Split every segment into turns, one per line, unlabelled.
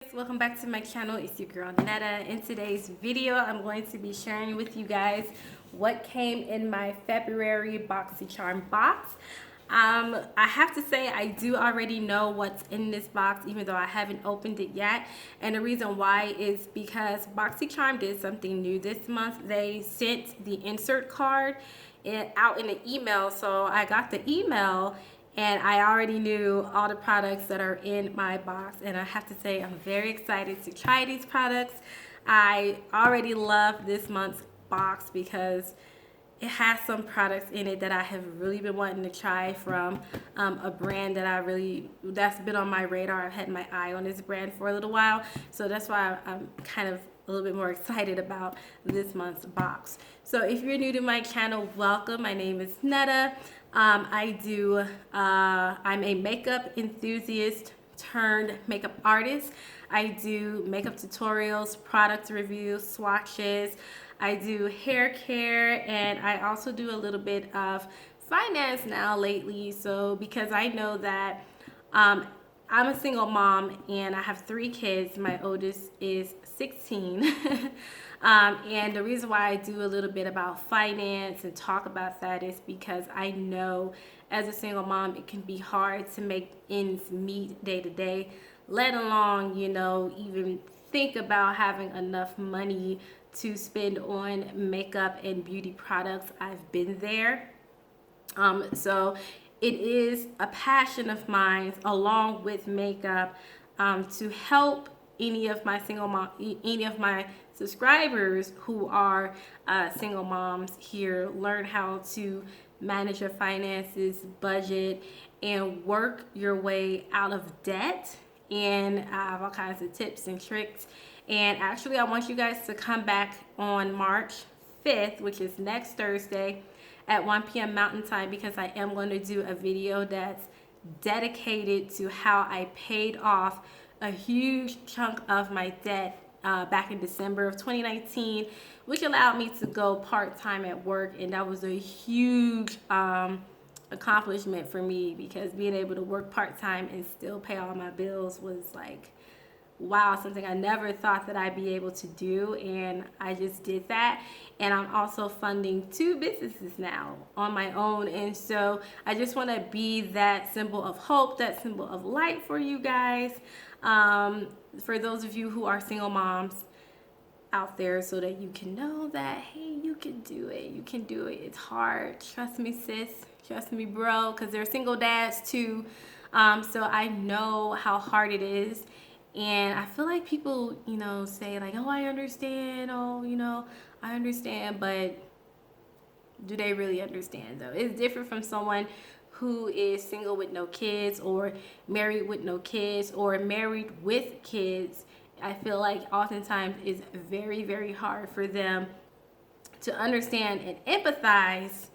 Welcome back to my channel. It's your girl Netta. In today's video, I'm going to be sharing with you guys what came in my February Boxycharm box. I have to say I do already know what's in this box, even though I haven't opened it yet. And the reason why is because Boxycharm did something new this month. They sent the insert card out in an email. So I got the email and I already knew all the products that are in my box, and I have to say I'm very excited to try these products. I already love this month's box because it has some products in it that I have really been wanting to try from a brand that's been on my radar. I've had my eye on this brand for a little while, so that's why I'm kind of a little bit more excited about this month's box. So if you're new to my channel, welcome. My name is Netta. I'm a makeup enthusiast turned makeup artist. I do makeup tutorials, product reviews, swatches. I do hair care, and I also do a little bit of finance now lately. So because I know that I'm a single mom and I have 3 kids. My oldest is 16. And the reason why I do a little bit about finance and talk about that is because I know as a single mom, it can be hard to make ends meet day to day, let alone, even think about having enough money to spend on makeup and beauty products. I've been there. So it is a passion of mine, along with makeup, to help any of my subscribers who are single moms here learn how to manage your finances, budget, and work your way out of debt. And I have all kinds of tips and tricks. And actually, I want you guys to come back on March 5th, which is next Thursday, at 1 p.m. Mountain Time, because I am going to do a video that's dedicated to how I paid off a huge chunk of my debt back in December of 2019, which allowed me to go part-time at work. And that was a huge accomplishment for me, because being able to work part-time and still pay all my bills was like, wow, something I never thought that I'd be able to do, and I just did that. And I'm also funding 2 businesses now on my own, and so I just want to be that symbol of hope, that symbol of light for you guys, for those of you who are single moms out there, so that you can know that, hey, you can do it. You can do it. It's hard. Trust me, sis. Trust me, bro, because they're single dads too. So I know how hard it is. And I feel like people, say like, oh, I understand. Oh, I understand. But do they really understand, though? It's different from someone who is single with no kids, or married with no kids, or married with kids. I feel like oftentimes it's very, very hard for them to understand and empathize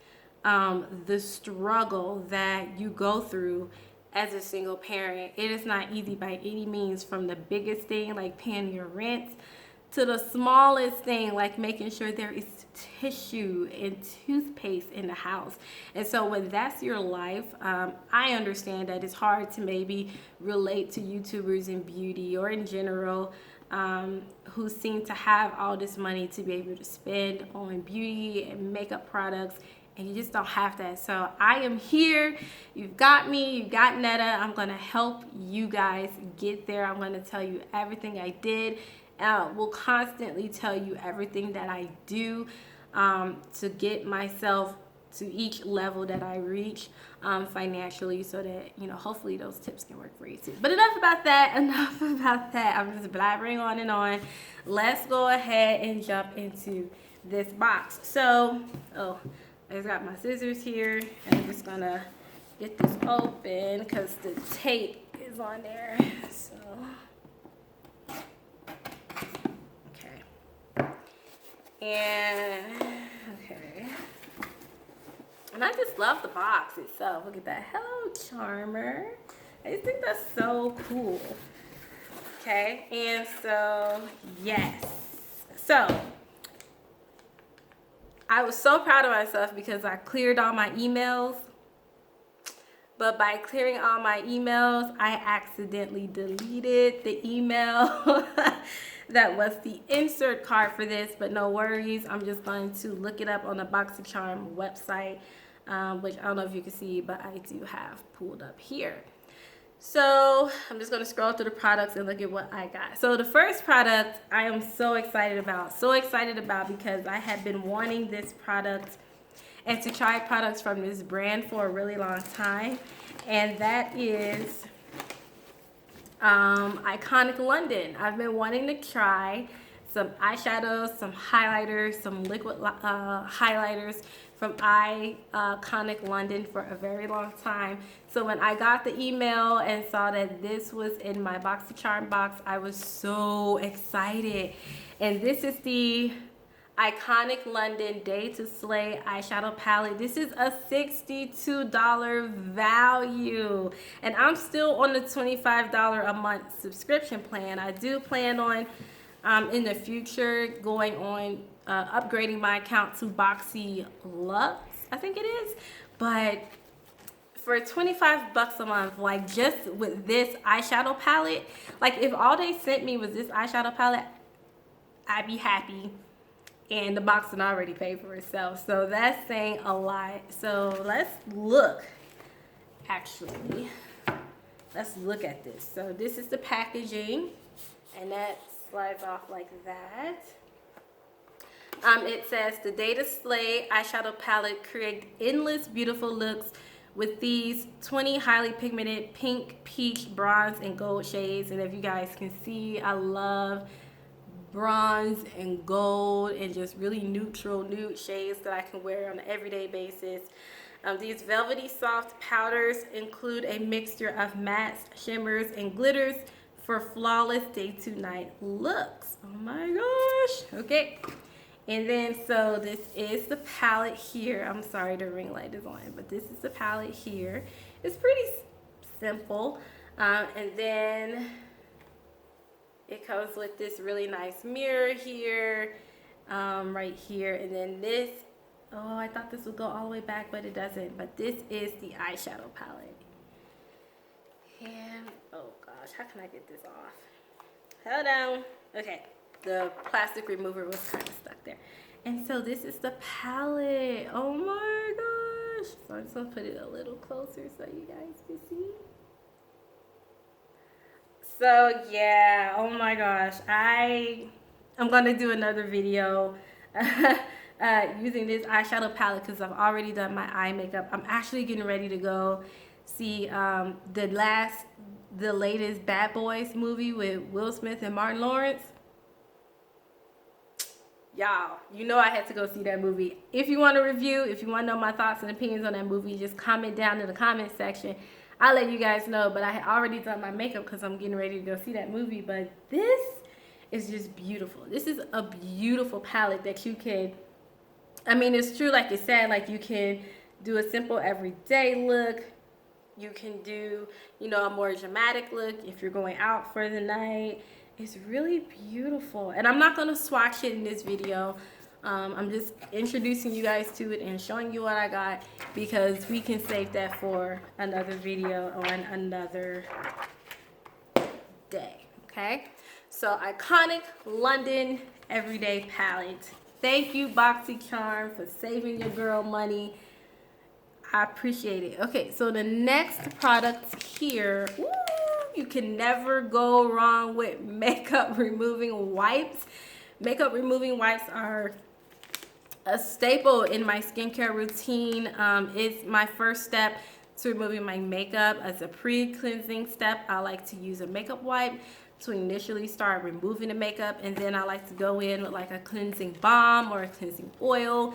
the struggle that you go through as a single parent. It is not easy by any means, from the biggest thing like paying your rent to the smallest thing like making sure there is tissue and toothpaste in the house. And so when that's your life, I understand that it's hard to maybe relate to YouTubers in beauty or in general, who seem to have all this money to be able to spend on beauty and makeup products, and you just don't have that. So I am here. You've got me. You've got Netta. I'm going to help you guys get there. I'm going to tell you everything I did. Will constantly tell you everything that I do to get myself to each level that I reach financially, so that, hopefully those tips can work for you too. But enough about that. Enough about that. I'm just blabbering on and on. Let's go ahead and jump into this box. So, I just got my scissors here, and I'm just gonna get this open because the tape is on there. So, okay. And I just love the box itself. Look at that. Hello, Charmer. I just think that's so cool. Okay, and so, yes. So, I was so proud of myself because I cleared all my emails. but by clearing all my emails, I accidentally deleted the email that was the insert card for this, but no worries. I'm just going to look it up on the Boxycharm website, which I don't know if you can see, but I do have pulled up here. So I'm just going to scroll through the products and look at what I got. So the first product I am so excited about because I have been wanting this product and to try products from this brand for a really long time, and that is Iconic London. I've been wanting to try some eyeshadows, some highlighters, some liquid highlighters from Iconic London for a very long time. So when I got the email and saw that this was in my Boxycharm box, I was so excited. And this is the Iconic London Day to Slay eyeshadow palette. This is a $62 value, and I'm still on the $25 a month subscription plan. I do plan on in the future going on upgrading my account to Boxy Lux, I think it is, but for 25 bucks a month, like just with this eyeshadow palette, like if all they sent me was this eyeshadow palette, I'd be happy. And the box had already paid for itself. So that's saying a lot. So let's look, actually. Let's look at this. So this is the packaging. And that slides off like that. It says, the Day to Slay eyeshadow palette, create endless beautiful looks with these 20 highly pigmented pink, peach, bronze, and gold shades. And if you guys can see, I love bronze and gold and just really neutral nude shades that I can wear on an everyday basis. These velvety soft powders include a mixture of mattes, shimmers, and glitters for flawless day to night looks. Oh my gosh. Okay. And then so this is the palette here. I'm sorry the ring light is on, but this is the palette here. It's pretty simple. And then it comes with this really nice mirror here, right here. And then this, oh, I thought this would go all the way back, but it doesn't. But this is the eyeshadow palette. And, oh gosh, how can I get this off? Hold on. Okay, the plastic remover was kind of stuck there. And so this is the palette. Oh my gosh. So I'm just gonna put it a little closer so you guys can see. So yeah, oh my gosh, I'm gonna do another video using this eyeshadow palette because I've already done my eye makeup. I'm actually getting ready to go see the latest Bad Boys movie with Will Smith and Martin Lawrence. Y'all, you know I had to go see that movie. If you want a review, if you want to know my thoughts and opinions on that movie, just comment down in the comment section. I'll let you guys know, but I had already done my makeup because I'm getting ready to go see that movie. But this is just beautiful. This is a beautiful palette that you can, I mean, it's true like it said, like you can do a simple everyday look. You can do, you know, a more dramatic look if you're going out for the night. It's really beautiful. And I'm not going to swatch it in this video. I'm just introducing you guys to it and showing you what I got because we can save that for another video on another day, okay? So Iconic London Everyday Palette. Thank you, Boxycharm, for saving your girl money. I appreciate it. Okay, so the next product here, woo, you can never go wrong with makeup removing wipes. Makeup removing wipes are a staple in my skincare routine. It's my first step to removing my makeup. As a pre-cleansing step, I like to use a makeup wipe to initially start removing the makeup, and then I like to go in with like a cleansing balm or a cleansing oil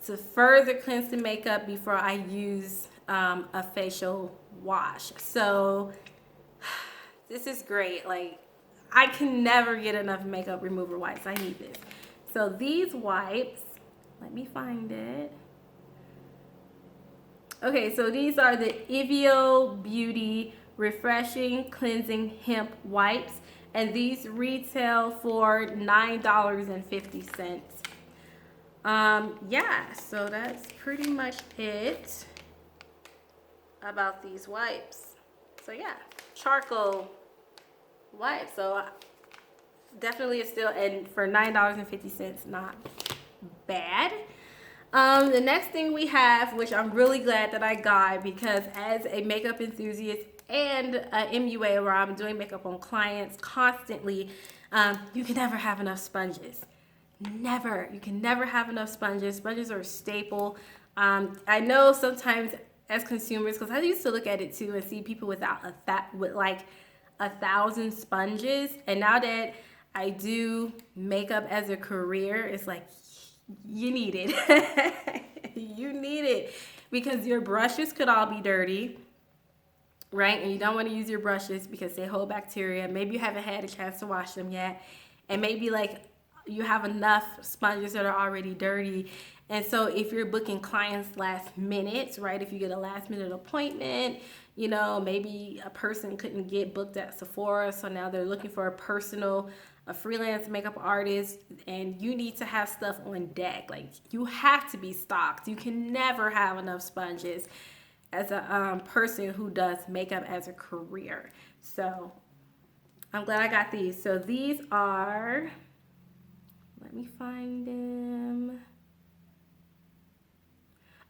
to further cleanse the makeup before I use a facial wash. So this is great. Like, I can never get enough makeup remover wipes. I need this. So these wipes, let me find it. Okay, so these are the Evo Beauty Refreshing Cleansing Hemp Wipes, and these retail for $9.50. Yeah, so that's pretty much it. about these wipes. So yeah, charcoal wipes. So definitely a steal, and for $9.50, not bad. The next thing we have, which I'm really glad that I got, because as a makeup enthusiast and a MUA where I'm doing makeup on clients constantly, you can never have enough sponges. Never. You can never have enough sponges. Sponges are a staple. I know sometimes as consumers, because I used to look at it too and see people with like 1,000 sponges, and now that I do makeup as a career, it's like you need it. You need it because your brushes could all be dirty, right? And you don't want to use your brushes because they hold bacteria. Maybe you haven't had a chance to wash them yet, and maybe like you have enough sponges that are already dirty. And so if you're booking clients last minute, right, if you get a last minute appointment, you know, maybe a person couldn't get booked at Sephora, so now they're looking for a freelance makeup artist, and you need to have stuff on deck. Like, you have to be stocked. You can never have enough sponges as a person who does makeup as a career. So I'm glad I got these. So these are, let me find them.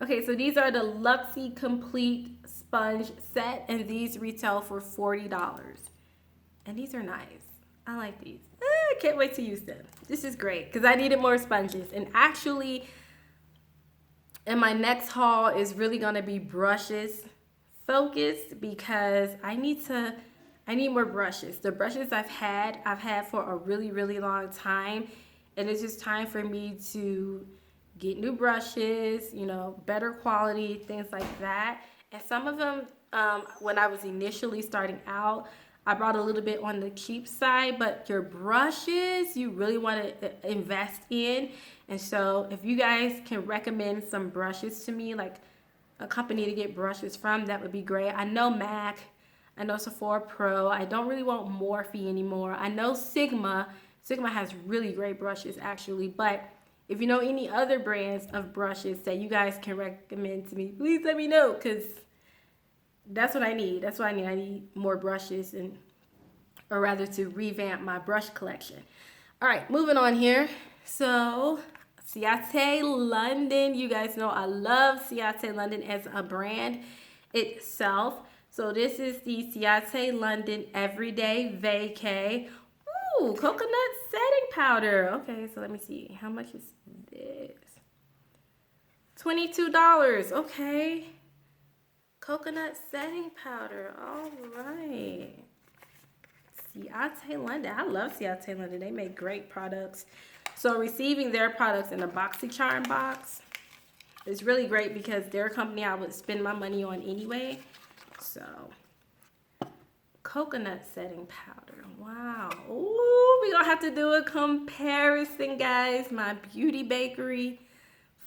Okay, so these are the Luxy Complete Sponge Set, and these retail for $40. And these are nice. I like these. I can't wait to use them. This is great because I needed more sponges. And actually, in my next haul is really going to be brushes focused, because I need more brushes. The brushes I've had for a really, really long time. And it's just time for me to get new brushes, you know, better quality, things like that. And some of them, when I was initially starting out, I brought a little bit on the cheap side, but your brushes, you really want to invest in. And so if you guys can recommend some brushes to me, like a company to get brushes from, that would be great. I know MAC, I know Sephora Pro. I don't really want Morphe anymore. I know Sigma. Sigma has really great brushes actually, but if you know any other brands of brushes that you guys can recommend to me, please let me know, because that's what I need. That's what I need. I need more brushes, or rather to revamp my brush collection. All right, moving on here. So Ciate London. You guys know I love Ciate London as a brand itself. So this is the Ciate London Everyday Vacay. Ooh, coconut setting powder. Okay, so let me see. How much is this? $22. Okay. Coconut setting powder. All right. Ciate London. I love Ciate London. They make great products. So receiving their products in a Boxycharm box is really great, because they're a company I would spend my money on anyway. So, coconut setting powder. Wow. Ooh, we're going to have to do a comparison, guys. My Beauty Bakery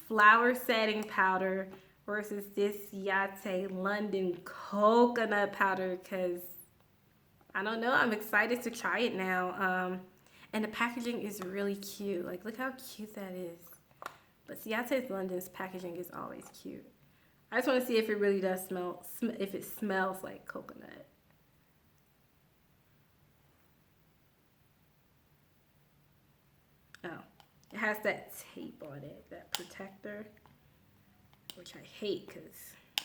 flower setting powder versus this Ciate London coconut powder, because I don't know, I'm excited to try it now. And the packaging is really cute. Like, look how cute that is. But Ciate London's packaging is always cute. I just want to see if it really does smell, if it smells like coconut. Oh, it has that tape on it, that protector, which I hate because I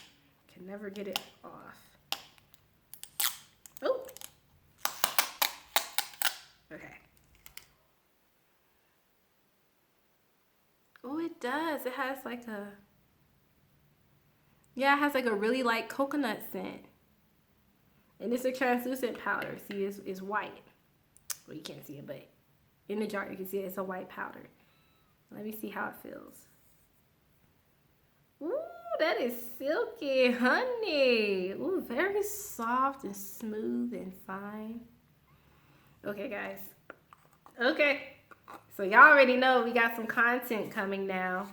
can never get it off. Oh, okay. Oh, it does. It has like a, yeah, it has like a really light coconut scent. And it's a translucent powder. See, it's white. Well, you can't see it, but in the jar you can see it's a white powder. Let me see how it feels. Ooh, that is silky, honey. Ooh, very soft and smooth and fine. Okay, guys. Okay. So y'all already know we got some content coming now.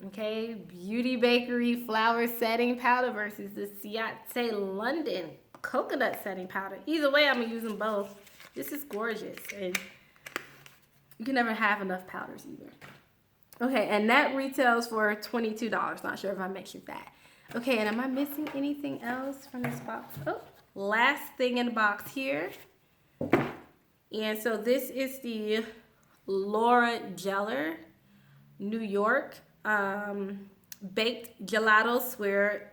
Okay, Beauty Bakery flower setting powder versus the Ciate London coconut setting powder. Either way, I'm going to use them both. This is gorgeous. And you can never have enough powders either. Okay, and that retails for $22. Not sure if I mentioned that. Okay, and am I missing anything else from this box? Oh, last thing in the box here. And so this is the Laura Geller New York Baked Gelato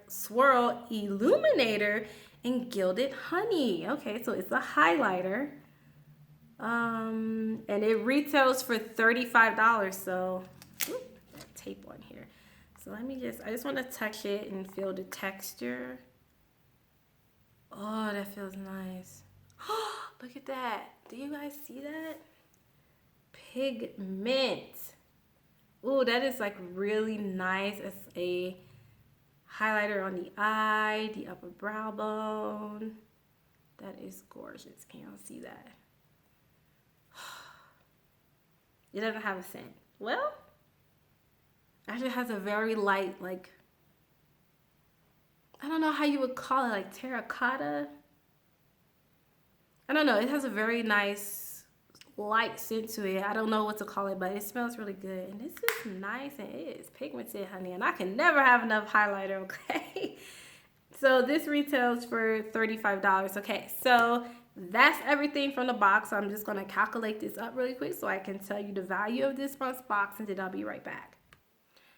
Swirl Illuminator in Gilded Honey. Okay, so it's a highlighter. And it retails for $35. So, tape on here. So I just want to touch it and feel the texture. Oh, that feels nice. Look at that. Do you guys see that? Pigment. Oh, that is like really nice as a highlighter on the eye, the upper brow bone. That is gorgeous. Can y'all see that? It doesn't have a scent. Well, actually has a very light, like, I don't know how you would call it, like terracotta. I don't know. It has a very nice light scent to it. I don't know what to call it, but it smells really good. And this is nice and it is pigmented, honey. And I can never have enough highlighter, okay? So this retails for $35. Okay, so that's everything from the box. So I'm just going to calculate this up really quick so I can tell you the value of this month's box, and then I'll be right back.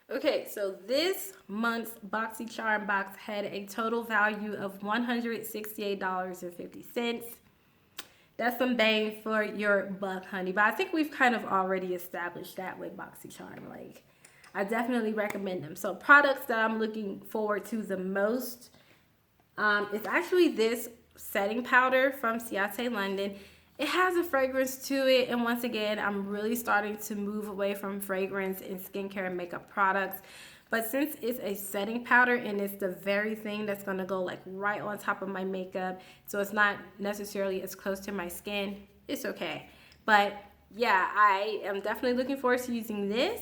Okay, so this month's Boxycharm box had a total value of $168.50. That's some bang for your buck, honey. But I think we've kind of already established that with Boxycharm. Like, I definitely recommend them. So products that I'm looking forward to the most, it's actually this setting powder from Ciate London. It has a fragrance to it, and once again, I'm really starting to move away from fragrance in skincare and makeup products. But since it's a setting powder and it's the very thing that's going to go like right on top of my makeup, so it's not necessarily as close to my skin, it's okay. But yeah, I am definitely looking forward to using this.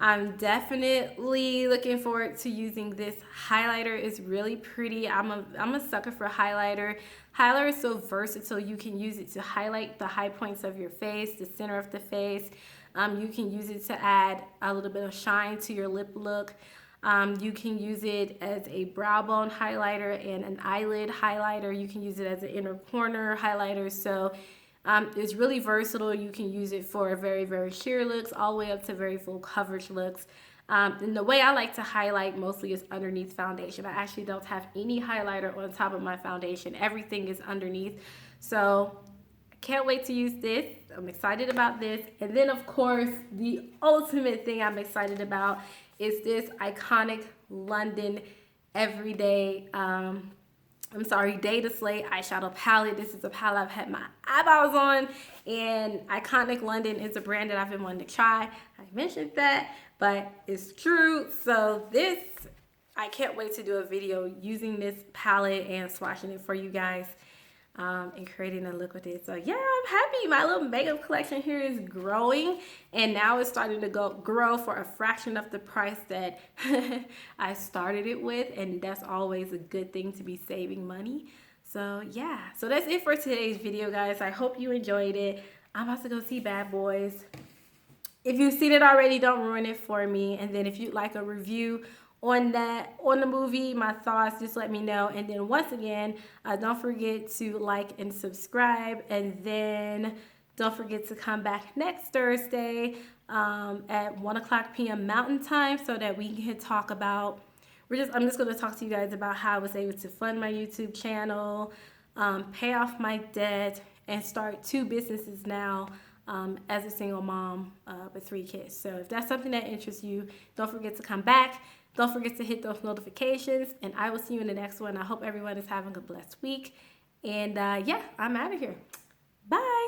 I'm definitely looking forward to using this highlighter. It's really pretty. I'm a sucker for highlighter. Highlighter is so versatile. You can use it to highlight the high points of your face, the center of the face. You can use it to add a little bit of shine to your lip look. You can use it as a brow bone highlighter and an eyelid highlighter. You can use it as an inner corner highlighter. So it's really versatile. You can use it for very, very sheer looks all the way up to very full coverage looks. And the way I like to highlight mostly is underneath foundation. I actually don't have any highlighter on top of my foundation. Everything is underneath. So I can't wait to use this. I'm excited about this. And then, of course, the ultimate thing I'm excited about is this iconic London Everyday Day to Slay eyeshadow palette. This is a palette I've had my eyeballs on, and Iconic London is a brand that I've been wanting to try. I mentioned that, but it's true. So this, I can't wait to do a video using this palette and swatching it for you guys and creating a look with it. So yeah, I'm happy. My little makeup collection here is growing, and now it's starting to grow for a fraction of the price that I started it with, and that's always a good thing, to be saving money. So yeah, so that's it for today's video, guys. I hope you enjoyed it. I'm about to go see Bad Boys. If you've seen it already, don't ruin it for me. And then if you'd like a review on the movie, my thoughts, just let me know. And then once again, don't forget to like and subscribe, and then don't forget to come back next Thursday at 1:00 p.m. Mountain Time, so that we can talk about, I'm just going to talk to you guys about how I was able to fund my YouTube channel, pay off my debt, and start 2 businesses now as a single mom with 3 kids. So if that's something that interests you, don't forget to come back. Don't forget to hit those notifications, and I will see you in the next one. I hope everyone is having a blessed week. And yeah, I'm out of here. Bye.